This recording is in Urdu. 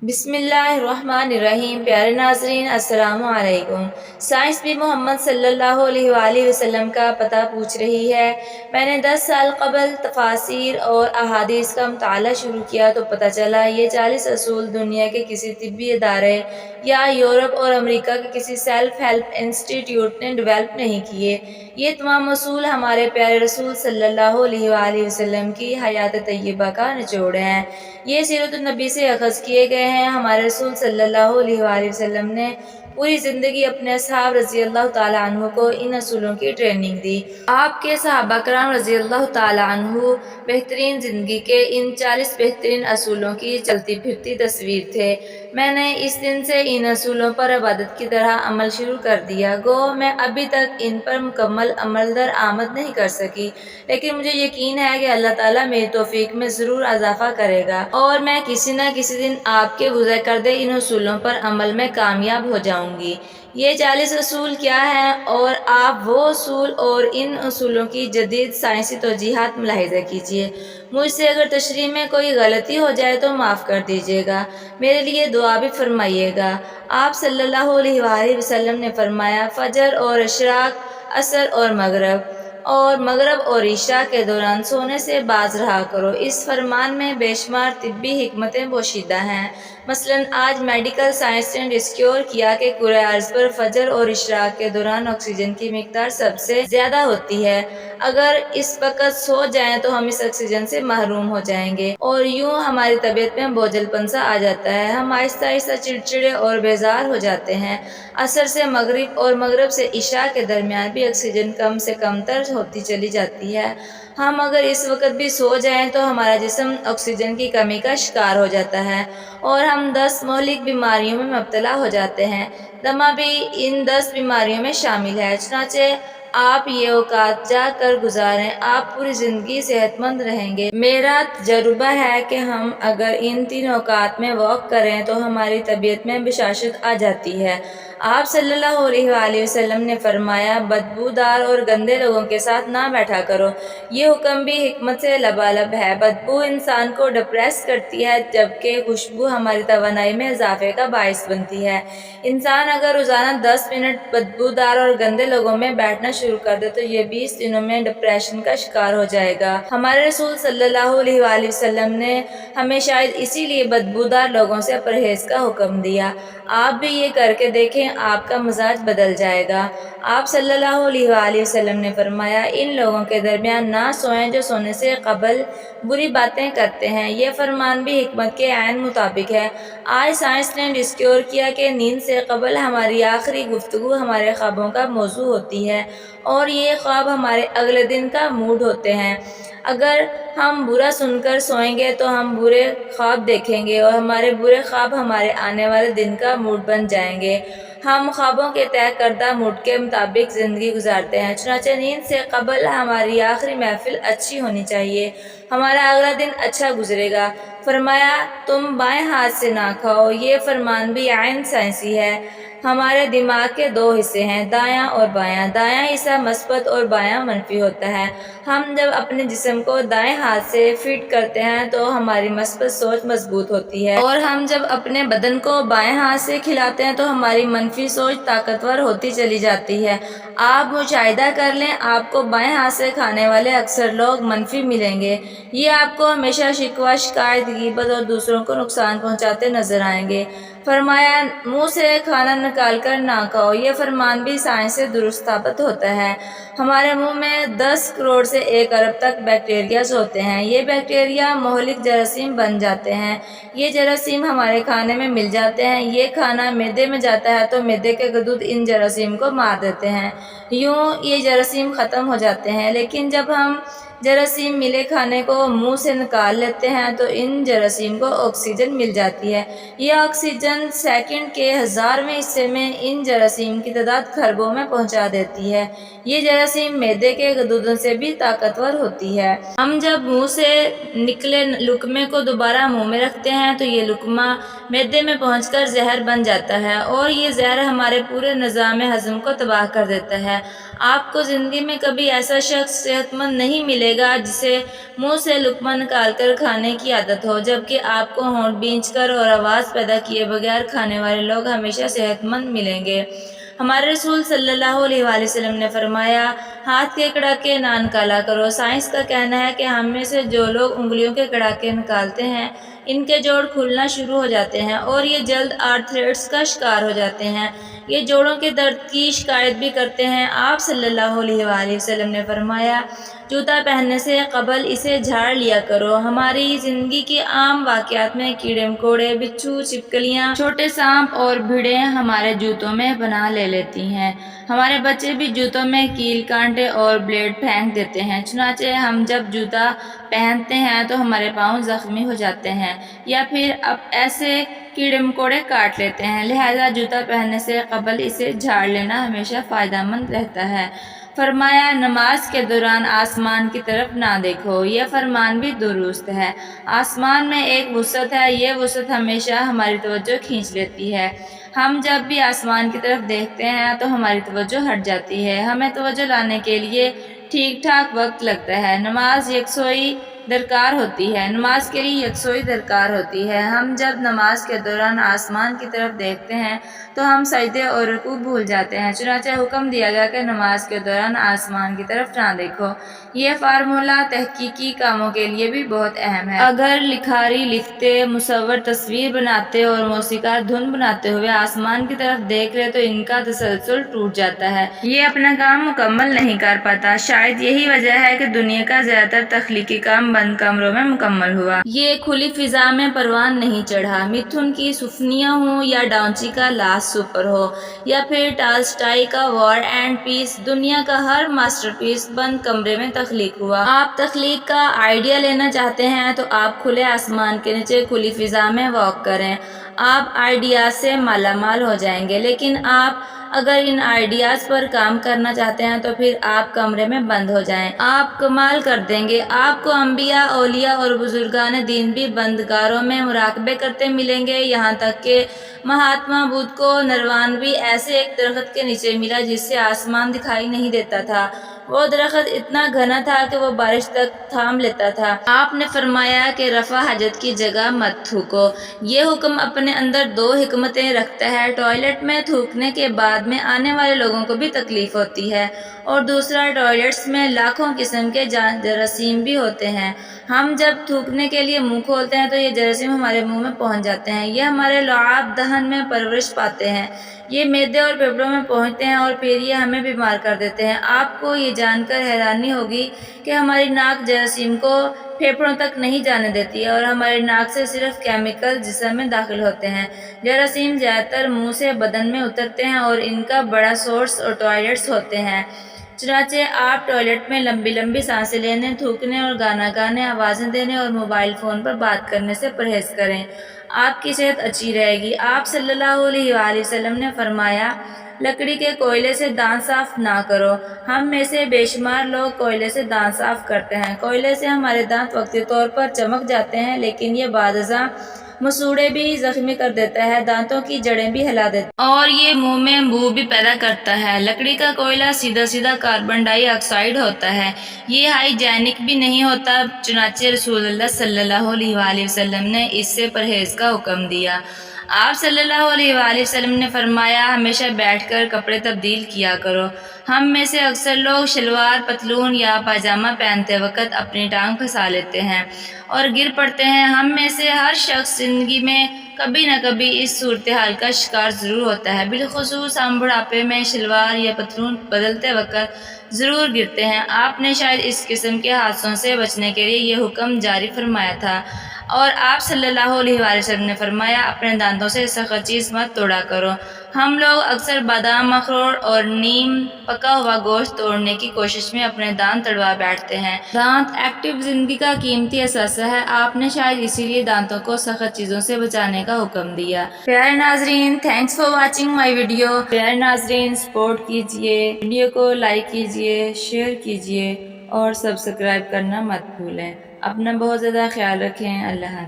بسم اللہ الرحمن الرحیم۔ پیارے ناظرین السلام علیکم۔ سائنس بھی محمد صلی اللہ علیہ وآلہ وسلم کا پتہ پوچھ رہی ہے۔ میں نے 10 سال قبل تفاسیر اور احادیث کا مطالعہ شروع کیا تو پتہ چلا یہ 40 اصول دنیا کے کسی طبی ادارے یا یورپ اور امریکہ کے کسی سیلف ہیلپ انسٹیٹیوٹ نے ڈیولپ نہیں کیے۔ یہ تمام اصول ہمارے پیارے رسول صلی اللہ علیہ وآلہ وسلم کی حیات طیبہ کا نچوڑ ہیں۔ یہ سیرت النبی سے اخذ کیے گئے ہیں۔ ہمارے رسول صلی اللہ علیہ وآلہ وسلم نے پوری زندگی اپنے اصحاب رضی اللہ تعالیٰ عنہ کو ان اصولوں کی ٹریننگ دی۔ آپ کے صحابہ کرام رضی اللہ تعالیٰ عنہ بہترین زندگی کے ان 40 بہترین اصولوں کی چلتی پھرتی تصویر تھے۔ میں نے اس دن سے ان اصولوں پر عبادت کی طرح عمل شروع کر دیا۔ گو میں ابھی تک ان پر مکمل عمل درآمد نہیں کر سکی، لیکن مجھے یقین ہے کہ اللہ تعالیٰ میری توفیق میں ضرور اضافہ کرے گا اور میں کسی نہ کسی دن آپ کے وضع کردہ ان اصولوں پر عمل میں کامیاب ہو جاؤں گی۔ یہ 40 اصول کیا ہیں اور آپ وہ اصول اور ان اصولوں کی جدید سائنسی توجیہات ملاحظہ کیجیے۔ مجھ سے اگر تشریح میں کوئی غلطی ہو جائے تو معاف کر دیجیے گا۔ میرے لیے دعا بھی فرمائیے گا۔ آپ صلی اللہ علیہ وآلہ وسلم نے فرمایا، فجر اور اشراق، عصر اور مغرب اور عشاء کے دوران سونے سے باز رہا کرو۔ اس فرمان میں بے شمار طبی حکمتیں پوشیدہ ہیں۔ مثلاً آج میڈیکل سائنس نے ڈسکور کیا کہ کرۂ ارض پر فجر اور اشراق کے دوران آکسیجن کی مقدار سب سے زیادہ ہوتی ہے۔ اگر اس وقت سو جائیں تو ہم اس آکسیجن سے محروم ہو جائیں گے اور یوں ہماری طبیعت میں بوجھل پن سا آ جاتا ہے۔ ہم آہستہ آہستہ چڑچڑے اور بیزار ہو جاتے ہیں۔ عصر سے مغرب اور مغرب سے عشاء کے درمیان بھی آکسیجن کم سے کم تر ہوتی چلی جاتی ہے۔ ہم اگر اس وقت بھی سو جائیں تو ہمارا جسم آکسیجن کی کمی کا شکار ہو جاتا ہے اور ہم 10 مہلک بیماریوں میں مبتلا ہو جاتے ہیں۔ دمہ بھی ان 10 بیماریوں میں شامل ہے۔ چنانچہ آپ یہ اوقات جا کر گزاریں، آپ پوری زندگی صحت مند رہیں گے۔ میرا تجربہ ہے کہ ہم اگر ان 3 اوقات میں واک کریں تو ہماری طبیعت میں بشاشت آ جاتی ہے۔ آپ صلی اللہ علیہ وآلہ وسلم نے فرمایا، بدبودار اور گندے لوگوں کے ساتھ نہ بیٹھا کرو۔ یہ حکم بھی حکمت سے لبالب ہے۔ بدبو انسان کو ڈپریس کرتی ہے جبکہ خوشبو ہماری توانائی میں اضافے کا باعث بنتی ہے۔ انسان اگر روزانہ 10 منٹ بدبودار اور گندے لوگوں میں بیٹھنا شروع کر دے تو یہ 20 دنوں میں ڈپریشن کا شکار ہو جائے گا۔ ہمارے رسول صلی اللہ علیہ وآلہ وسلم نے ہمیں شاید اسی لیے بدبودار لوگوں سے پرہیز کا حکم دیا۔ آپ بھی یہ کر کے دیکھیں، آپ کا مزاج بدل جائے گا۔ آپ صلی اللہ علیہ وآلہ وسلم نے فرمایا، ان لوگوں کے درمیان نہ سوئیں جو سونے سے قبل بری باتیں کرتے ہیں۔ یہ فرمان بھی حکمت کے عین مطابق ہے۔ آج سائنس نے ڈسکور کیا کہ نیند سے قبل ہماری آخری گفتگو ہمارے خوابوں کا موضوع ہوتی ہے اور یہ خواب ہمارے اگلے دن کا موڈ ہوتے ہیں۔ اگر ہم برا سن کر سوئیں گے تو ہم برے خواب دیکھیں گے اور ہمارے برے خواب ہمارے آنے والے دن کا موڈ بن جائیں گے۔ ہم خوابوں کے طے کردہ موڈ کے مطابق زندگی گزارتے ہیں۔ چنانچہ نیند سے قبل ہماری آخری محفل اچھی ہونی چاہیے، ہمارا اگلا دن اچھا گزرے گا۔ فرمایا، تم بائیں ہاتھ سے نہ کھاؤ۔ یہ فرمان بھی عین سائنسی ہے۔ ہمارے دماغ کے 2 حصے ہیں، دایاں اور بایاں۔ دایاں حصہ مثبت اور بایاں منفی ہوتا ہے۔ ہم جب اپنے جسم کو دائیں ہاتھ سے فیڈ کرتے ہیں تو ہماری مثبت سوچ مضبوط ہوتی ہے اور ہم جب اپنے بدن کو بائیں ہاتھ سے کھلاتے ہیں تو ہماری منفی سوچ طاقتور ہوتی چلی جاتی ہے۔ آپ مشاہدہ کر لیں، آپ کو بائیں ہاتھ سے کھانے والے اکثر لوگ منفی ملیں گے۔ یہ آپ کو ہمیشہ شکوہ، شکایت، غیبت اور دوسروں کو نقصان پہنچاتے نظر آئیں گے۔ فرمایا، منہ سے کھانا نکال کر نہ کھاؤ۔ یہ فرمان بھی سائنس سے درست ثابت ہوتا ہے۔ ہمارے منہ میں 10 کروڑ سے 1 ارب تک بیکٹیریاز ہوتے ہیں۔ یہ بیکٹیریا مہلک جراثیم بن جاتے ہیں۔ یہ جراثیم ہمارے کھانے میں مل جاتے ہیں۔ یہ کھانا معدے میں جاتا ہے تو معدے کے غدود ان جراثیم کو مار دیتے ہیں۔ یوں یہ جراثیم ختم ہو جاتے ہیں، لیکن جب ہم جراثیم ملے کھانے کو منہ سے نکال لیتے ہیں تو ان جراثیم کو آکسیجن مل جاتی ہے۔ یہ آکسیجن سیکنڈ کے 1000ویں حصے میں ان جراثیم کی تعداد کھربوں میں پہنچا دیتی ہے۔ یہ جراثیم معدے کے غدودوں سے بھی طاقتور ہوتی ہے۔ ہم جب منہ سے نکلے لقمے کو دوبارہ منہ میں رکھتے ہیں تو یہ لقمہ معدے میں پہنچ کر زہر بن جاتا ہے اور یہ زہر ہمارے پورے نظام ہضم کو تباہ کر دیتا ہے۔ آپ کو زندگی میں کبھی ایسا شخص صحت مند نہیں ملے گا جسے منہ سے لقمہ نکال کر کھانے کی عادت ہو، جبکہ آپ کو ہونٹ بھینچ کر اور آواز پیدا کیے بغیر کھانے والے لوگ ہمیشہ صحت مند ملیں گے۔ ہمارے رسول صلی اللہ علیہ وآلہ وسلم نے فرمایا، ہاتھ کے کڑاکے نہ نکالا کرو۔ سائنس کا کہنا ہے کہ ہم میں سے جو لوگ انگلیوں کے کڑاکے نکالتے ہیں، ان کے جوڑ کھلنا شروع ہو جاتے ہیں اور یہ جلد آرتھرائٹس کا شکار ہو جاتے ہیں۔ یہ جوڑوں کے درد کی شکایت بھی کرتے ہیں۔ آپ صلی اللہ علیہ وآلہ وسلم نے فرمایا، جوتا پہننے سے قبل اسے جھاڑ لیا کرو۔ ہماری زندگی کے عام واقعات میں کیڑے مکوڑے، بچھو، چھپکلیاں، چھوٹے سانپ اور بھیڑیں ہمارے جوتوں میں پناہ لے لیتی ہیں۔ ہمارے بچے بھی جوتوں میں کیل، کانٹے اور بلیڈ پھینک دیتے ہیں، چنانچہ ہم جب جوتا پہنتے ہیں تو ہمارے پاؤں زخمی ہو جاتے ہیں یا پھر ایسے کیڑے مکوڑے کاٹ لیتے ہیں، لہٰذا جوتا پہننے سے قبل اسے جھاڑ لینا ہمیشہ فائدہ مند رہتا ہے۔ فرمایا، نماز کے دوران آسمان کی طرف نہ دیکھو۔ یہ فرمان بھی درست ہے۔ آسمان میں ایک وسعت ہے، یہ وسعت ہمیشہ ہماری توجہ کھینچ لیتی ہے۔ ہم جب بھی آسمان کی طرف دیکھتے ہیں تو ہماری توجہ ہٹ جاتی ہے، ہمیں توجہ لانے کے لیے ٹھیک ٹھاک وقت لگتا ہے۔ نماز کے لیے یکسوئی درکار ہوتی ہے۔ ہم جب نماز کے دوران آسمان کی طرف دیکھتے ہیں تو ہم سجدے اور رکوع بھول جاتے ہیں، چنانچہ حکم دیا گیا کہ نماز کے دوران آسمان کی طرف نہ دیکھو۔ یہ فارمولہ تحقیقی کاموں کے لیے بھی بہت اہم ہے۔ اگر لکھاری لکھتے، مصور تصویر بناتے اور موسیقار دھن بناتے ہوئے آسمان کی طرف دیکھ لے تو ان کا تسلسل ٹوٹ جاتا ہے، یہ اپنا کام مکمل نہیں کر پاتا۔ شاید یہی وجہ ہے کہ دنیا کا زیادہ تر تخلیقی کام بند کمروں میں مکمل ہوا۔ یہ کھلی فضا میں پروان نہیں چڑھا۔ متھن کی سفنیاں ہوں یا ڈاونچی کا لاسٹ سپر ہو یا پھر ٹالسٹائی کا وار اینڈ پیس، دنیا کا ہر ماسٹر پیس بند کمرے میں تخلیق ہوا۔ آپ تخلیق کا آئیڈیا لینا چاہتے ہیں تو آپ کھلے آسمان کے نیچے کھلی فضا میں واک کریں، آپ آئیڈیاز سے مالا مال ہو جائیں گے۔ لیکن آپ اگر ان آئیڈیاز پر کام کرنا چاہتے ہیں تو پھر آپ کمرے میں بند ہو جائیں، آپ کمال کر دیں گے۔ آپ کو انبیاء، اولیاء اور بزرگان دین بھی بند غاروں میں مراقبے کرتے ملیں گے، یہاں تک کہ مہاتما بدھ کو نروان بھی ایسے ایک درخت کے نیچے ملا جس سے آسمان دکھائی نہیں دیتا تھا۔ وہ درخت اتنا گھنا تھا کہ وہ بارش تک تھام لیتا تھا۔ آپ نے فرمایا کہ رفع حاجت کی جگہ مت تھوکو۔ یہ حکم اپنے اندر دو حکمتیں رکھتا ہے، ٹوائلٹ میں تھوکنے کے بعد میں آنے والے لوگوں کو بھی تکلیف ہوتی ہے، اور دوسرا، ٹوائلٹس میں لاکھوں قسم کے جراثیم بھی ہوتے ہیں۔ ہم جب تھوکنے کے لیے منہ کھولتے ہیں تو یہ جراثیم ہمارے منہ میں پہنچ جاتے ہیں، یہ ہمارے لعاب دہن میں پرورش پاتے ہیں، یہ معدے اور پھیپھڑوں میں پہنچتے ہیں اور پھر یہ ہمیں بیمار کر دیتے ہیں۔ آپ کو یہ جان کر حیرانی ہوگی کہ ہماری ناک جراثیم کو پھیپھڑوں تک نہیں جانے دیتی ہے اور ہماری ناک سے صرف کیمیکل جسم میں داخل ہوتے ہیں۔ جراثیم زیادہ تر منہ سے بدن میں اترتے ہیں اور ان کا بڑا سورس اور ٹوائلٹس ہوتے ہیں۔ چنانچہ آپ ٹوائلٹ میں لمبی لمبی سانسیں لینے، تھوکنے اور گانا گانے، آوازیں دینے اور موبائل فون پر بات کرنے سے پرہیز کریں، آپ کی صحت اچھی رہے گی۔ آپ صلی اللہ علیہ وآلہ وسلم نے فرمایا، لکڑی کے کوئلے سے دانت صاف نہ کرو۔ ہم میں سے بے شمار لوگ کوئلے سے دانت صاف کرتے ہیں۔ کوئلے سے ہمارے دانت وقتی طور پر چمک جاتے ہیں، لیکن یہ بعد ازاں مسوڑھے بھی زخمی کر دیتا ہے، دانتوں کی جڑیں بھی ہلا دیتا ہے اور یہ منہ میں بو بھی پیدا کرتا ہے۔ لکڑی کا کوئلہ سیدھا سیدھا کاربن ڈائی آکسائیڈ ہوتا ہے، یہ ہائیجینک بھی نہیں ہوتا، چنانچہ رسول اللہ صلی اللہ علیہ وآلہ وسلم نے اس سے پرہیز کا حکم دیا۔ آپ صلی اللہ علیہ وآلہ وسلم نے فرمایا، ہمیشہ بیٹھ کر کپڑے تبدیل کیا کرو۔ ہم میں سے اکثر لوگ شلوار، پتلون یا پاجامہ پہنتے وقت اپنی ٹانگ پھنسا لیتے ہیں اور گر پڑتے ہیں۔ ہم میں سے ہر شخص زندگی میں کبھی نہ کبھی اس صورتحال کا شکار ضرور ہوتا ہے، بالخصوص ہم بڑھاپے میں شلوار یا پتلون بدلتے وقت ضرور گرتے ہیں۔ آپ نے شاید اس قسم کے حادثوں سے بچنے کے لیے یہ حکم جاری فرمایا تھا، اور آپ صلی اللہ علیہ وآلہ وسلم نے فرمایا، اپنے دانتوں سے سخت چیز مت توڑا کرو۔ ہم لوگ اکثر بادام، اخروٹ اور نیم پکا ہوا گوشت توڑنے کی کوشش میں اپنے دانت تڑوا بیٹھتے ہیں۔ دانت ایکٹیو زندگی کا قیمتی اثاثہ ہے، آپ نے شاید اسی لیے دانتوں کو سخت چیزوں سے بچانے کا حکم دیا۔ پیارے ناظرین، thanks for watching my video. پیارے ناظرین، سپورٹ کیجئے، ویڈیو کو لائک کیجئے، شیئر کیجئے اور سبسکرائب کرنا مت بھولیں۔ اپنا بہت زیادہ خیال رکھیں۔ اللہ حافظ۔